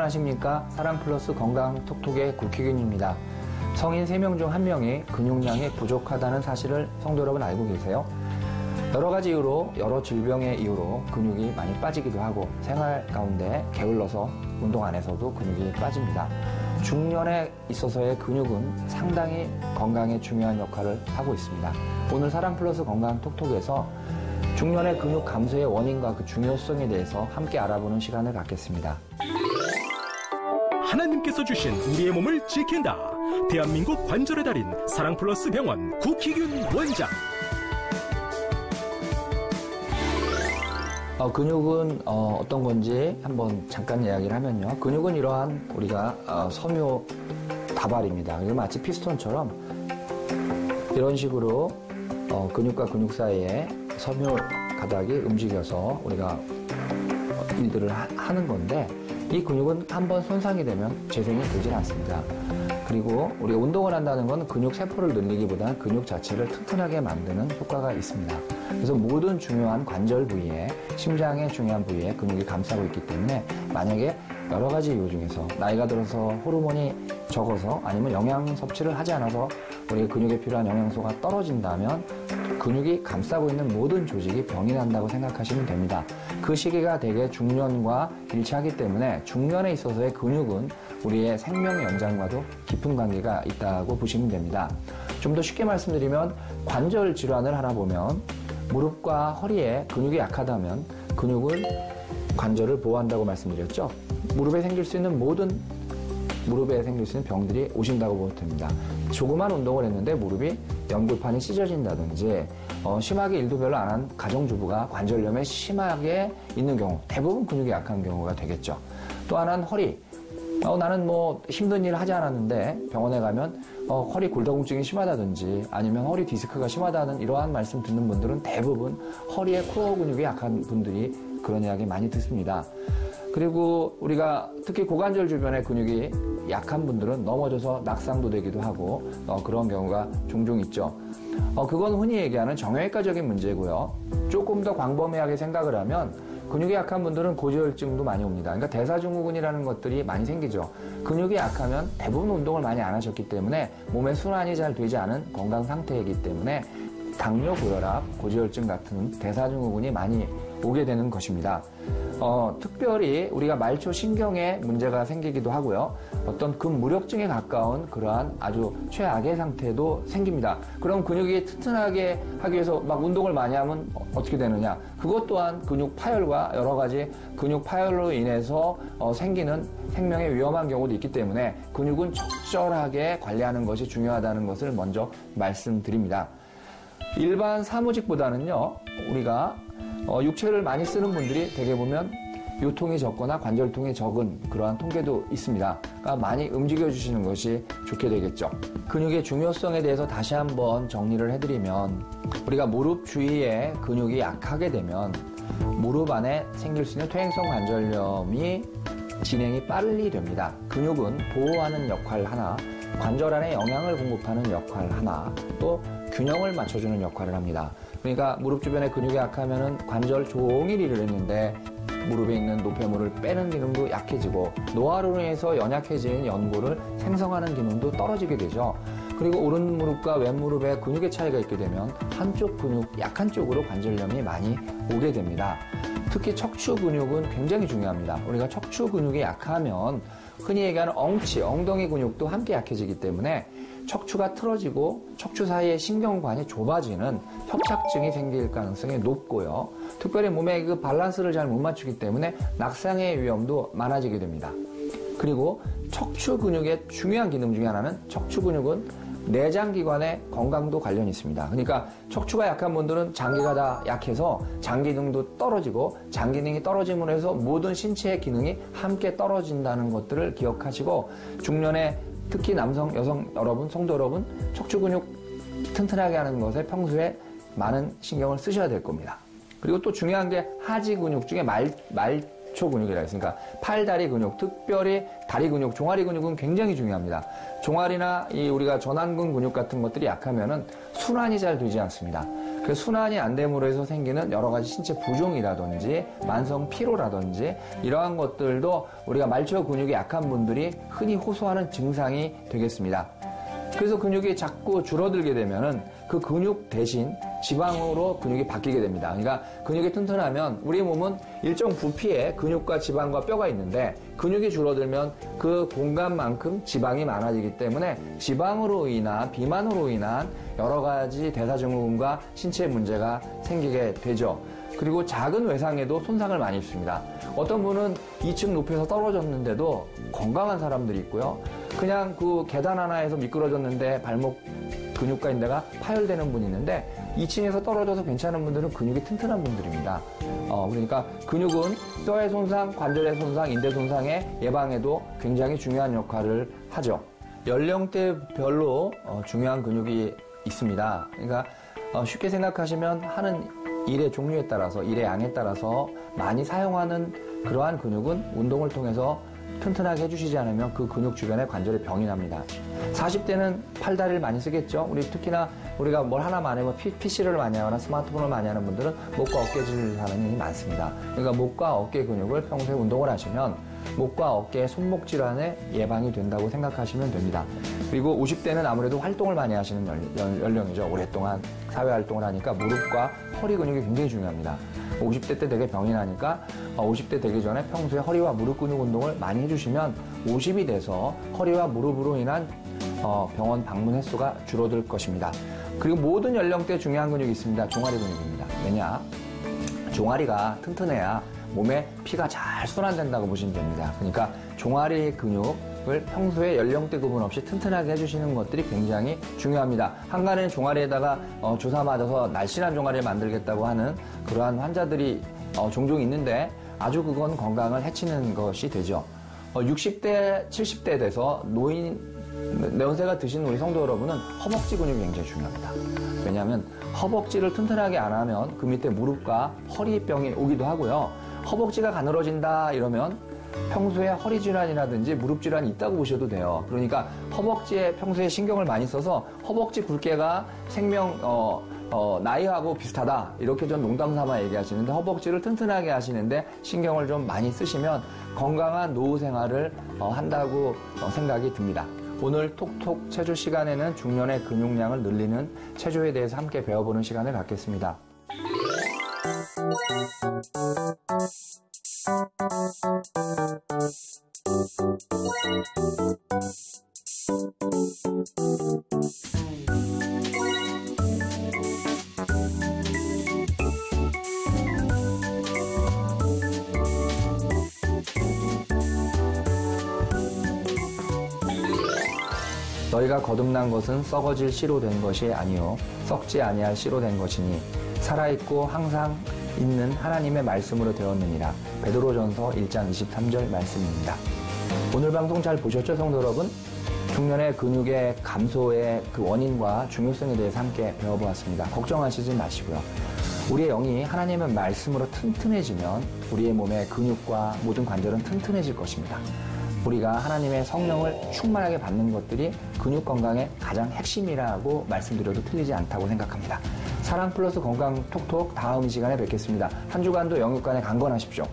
안녕하십니까. 사랑플러스 건강톡톡의 국희균입니다. 성인 3명 중 1명이 근육량이 부족하다는 사실을 성도 여러분 알고 계세요? 여러 가지 이유로, 여러 질병의 이유로 근육이 많이 빠지기도 하고 생활 가운데 게을러서 운동 안 해서도 근육이 빠집니다. 중년에 있어서의 근육은 상당히 건강에 중요한 역할을 하고 있습니다. 오늘 사랑플러스 건강톡톡에서 중년의 근육 감소의 원인과 그 중요성에 대해서 함께 알아보는 시간을 갖겠습니다. 하나님께서 주신 우리의 몸을 지킨다. 대한민국 관절의 달인 사랑플러스 병원 국희균 원장. 근육은 어떤 건지 한번 잠깐 이야기를 하면요. 근육은 이러한 우리가 섬유 다발입니다. 마치 피스톤처럼 이런 식으로 근육과 근육 사이에 섬유 가닥이 움직여서 우리가 일들을 하는 건데, 이 근육은 한번 손상이 되면 재생이 되질 않습니다. 그리고 우리가 운동을 한다는 건 근육 세포를 늘리기보다는 근육 자체를 튼튼하게 만드는 효과가 있습니다. 그래서 모든 중요한 관절 부위에, 심장의 중요한 부위에 근육이 감싸고 있기 때문에 만약에 여러 가지 이유 중에서 나이가 들어서 호르몬이 적어서 아니면 영양 섭취를 하지 않아서 우리 근육에 필요한 영양소가 떨어진다면 근육이 감싸고 있는 모든 조직이 병이 난다고 생각하시면 됩니다. 그 시기가 대개 중년과 일치하기 때문에 중년에 있어서의 근육은 우리의 생명 연장과도 깊은 관계가 있다고 보시면 됩니다. 좀 더 쉽게 말씀드리면 관절 질환을 하나 보면 무릎과 허리에 근육이 약하다면 근육은 관절을 보호한다고 말씀드렸죠. 무릎에 생길 수 있는 병들이 오신다고 보면 됩니다. 조그만 운동을 했는데 무릎이 연골판이 찢어진다든지 심하게 일도 별로 안 한 가정주부가 관절염에 심하게 있는 경우, 대부분 근육이 약한 경우가 되겠죠. 또 하나는 허리. 나는 힘든 일을 하지 않았는데 병원에 가면 허리 골다공증이 심하다든지 아니면 허리 디스크가 심하다는 이러한 말씀 듣는 분들은 대부분 허리에 코어 근육이 약한 분들이 그런 이야기 많이 듣습니다. 그리고 우리가 특히 고관절 주변에 근육이 약한 분들은 넘어져서 낙상도 되기도 하고 그런 경우가 종종 있죠. 그건 흔히 얘기하는 정형외과적인 문제고요. 조금 더 광범위하게 생각을 하면 근육이 약한 분들은 고지혈증도 많이 옵니다. 그러니까 대사증후군이라는 것들이 많이 생기죠. 근육이 약하면 대부분 운동을 많이 안 하셨기 때문에 몸의 순환이 잘 되지 않은 건강 상태이기 때문에 당뇨, 고혈압, 고지혈증 같은 대사증후군이 많이 오게 되는 것입니다. 특별히 우리가 말초 신경에 문제가 생기기도 하고요. 어떤 근무력증에 가까운 그러한 아주 최악의 상태도 생깁니다. 그럼 근육이 튼튼하게 하기 위해서 막 운동을 많이 하면 어떻게 되느냐? 그것 또한 근육 파열과 여러 가지 근육 파열로 인해서 생기는 생명에 위험한 경우도 있기 때문에 근육은 적절하게 관리하는 것이 중요하다는 것을 먼저 말씀드립니다. 일반 사무직보다는요, 우리가 육체를 많이 쓰는 분들이 대개 보면 요통이 적거나 관절통이 적은 그러한 통계도 있습니다. 그러니까 많이 움직여주시는 것이 좋게 되겠죠. 근육의 중요성에 대해서 다시 한번 정리를 해드리면, 우리가 무릎 주위에 근육이 약하게 되면 무릎 안에 생길 수 있는 퇴행성 관절염이 진행이 빨리 됩니다. 근육은 보호하는 역할 하나, 관절 안에 영양을 공급하는 역할 하나, 또 균형을 맞춰주는 역할을 합니다. 그러니까 무릎 주변에 근육이 약하면 관절 종일 일을 했는데 무릎에 있는 노폐물을 빼는 기능도 약해지고 노화로 인해서 연약해진 연골을 생성하는 기능도 떨어지게 되죠. 그리고 오른 무릎과 왼 무릎에 근육의 차이가 있게 되면 한쪽 근육, 약한 쪽으로 관절염이 많이 오게 됩니다. 특히 척추 근육은 굉장히 중요합니다. 우리가 척추 근육이 약하면 흔히 얘기하는 엉치, 엉덩이 근육도 함께 약해지기 때문에 척추가 틀어지고 척추 사이의 신경관이 좁아지는 협착증이 생길 가능성이 높고요. 특별히 몸의 그 밸런스를 잘 못 맞추기 때문에 낙상의 위험도 많아지게 됩니다. 그리고 척추 근육의 중요한 기능 중에 하나는 척추 근육은 내장기관의 건강도 관련이 있습니다. 그러니까 척추가 약한 분들은 장기가 다 약해서 장 기능도 떨어지고 장 기능이 떨어짐으로 해서 모든 신체의 기능이 함께 떨어진다는 것들을 기억하시고 중년에 특히 남성, 여성 여러분, 성도 여러분 척추 근육 튼튼하게 하는 것에 평소에 많은 신경을 쓰셔야 될 겁니다. 그리고 또 중요한 게 하지 근육 중에 말초 근육이라 했으니까 팔, 다리 근육, 특별히 다리 근육, 종아리 근육은 굉장히 중요합니다. 종아리나 우리가 전완근 근육 같은 것들이 약하면은 순환이 잘 되지 않습니다. 그 순환이 안 됨으로 해서 생기는 여러 가지 신체 부종이라든지 만성 피로라든지 이러한 것들도 우리가 말초 근육이 약한 분들이 흔히 호소하는 증상이 되겠습니다. 그래서 근육이 자꾸 줄어들게 되면은 그 근육 대신 지방으로 근육이 바뀌게 됩니다. 그러니까 근육이 튼튼하면 우리 몸은 일정 부피의 근육과 지방과 뼈가 있는데 근육이 줄어들면 그 공간만큼 지방이 많아지기 때문에 지방으로 인한 비만으로 인한 여러 가지 대사증후군과 신체 문제가 생기게 되죠. 그리고 작은 외상에도 손상을 많이 입습니다. 어떤 분은 2층 높이에서 떨어졌는데도 건강한 사람들이 있고요. 그냥 그 계단 하나에서 미끄러졌는데 발목 근육과 인대가 파열되는 분이 있는데 2층에서 떨어져서 괜찮은 분들은 근육이 튼튼한 분들입니다. 그러니까 근육은 뼈의 손상, 관절의 손상, 인대 손상의 예방에도 굉장히 중요한 역할을 하죠. 연령대별로 중요한 근육이 있습니다. 그러니까 쉽게 생각하시면 하는 일의 종류에 따라서, 일의 양에 따라서 많이 사용하는 그러한 근육은 운동을 통해서 튼튼하게 해주시지 않으면 그 근육 주변에 관절에 병이 납니다. 40대는 팔다리를 많이 쓰겠죠. 우리 특히나 우리가 뭘 하나 많이 하면 PC를 많이 하거나 스마트폰을 많이 하는 분들은 목과 어깨질을 하는 일이 많습니다. 그러니까 목과 어깨 근육을 평소에 운동을 하시면 목과 어깨, 손목 질환의 예방이 된다고 생각하시면 됩니다. 그리고 50대는 아무래도 활동을 많이 하시는 연령이죠. 오랫동안 사회활동을 하니까 무릎과 허리 근육이 굉장히 중요합니다. 50대 때 되게 병이 나니까 50대 되기 전에 평소에 허리와 무릎 근육 운동을 많이 해주시면 50이 돼서 허리와 무릎으로 인한 병원 방문 횟수가 줄어들 것입니다. 그리고 모든 연령대에 중요한 근육이 있습니다. 종아리 근육입니다. 왜냐? 종아리가 튼튼해야 몸에 피가 잘 순환된다고 보시면 됩니다. 그러니까 종아리 근육을 평소에 연령대 구분 없이 튼튼하게 해주시는 것들이 굉장히 중요합니다. 한간에는 종아리에다가 주사 맞아서 날씬한 종아리를 만들겠다고 하는 그러한 환자들이 종종 있는데 아주 그건 건강을 해치는 것이 되죠. 60대, 70대 돼서 연세가 드신 우리 성도 여러분은 허벅지 근육이 굉장히 중요합니다. 왜냐하면 허벅지를 튼튼하게 안 하면 그 밑에 무릎과 허리병이 오기도 하고요. 허벅지가 가늘어진다 이러면 평소에 허리 질환이라든지 무릎 질환이 있다고 보셔도 돼요. 그러니까 허벅지에 평소에 신경을 많이 써서 허벅지 굵게가 나이하고 비슷하다 이렇게 좀 농담 삼아 얘기하시는데 허벅지를 튼튼하게 하시는데 신경을 좀 많이 쓰시면 건강한 노후 생활을 한다고 생각이 듭니다. 오늘 톡톡 체조 시간에는 중년의 근육량을 늘리는 체조에 대해서 함께 배워보는 시간을 갖겠습니다. 너희가 거듭난 것은 썩어질 씨로 된 것이 아니요 썩지 아니할 씨로 된 것이니 살아있고 항상 있는 하나님의 말씀으로 되었느니라. 베드로전서 1장 23절 말씀입니다. 오늘 방송 잘 보셨죠, 성도 여러분? 중년의 근육의 감소의 그 원인과 중요성에 대해서 함께 배워보았습니다. 걱정하시지 마시고요. 우리의 영이 하나님의 말씀으로 튼튼해지면 우리의 몸의 근육과 모든 관절은 튼튼해질 것입니다. 우리가 하나님의 성령을 충만하게 받는 것들이 근육 건강의 가장 핵심이라고 말씀드려도 틀리지 않다고 생각합니다. 사랑 플러스 건강 톡톡 다음 시간에 뵙겠습니다. 한 주간도 영육간에 강건하십시오.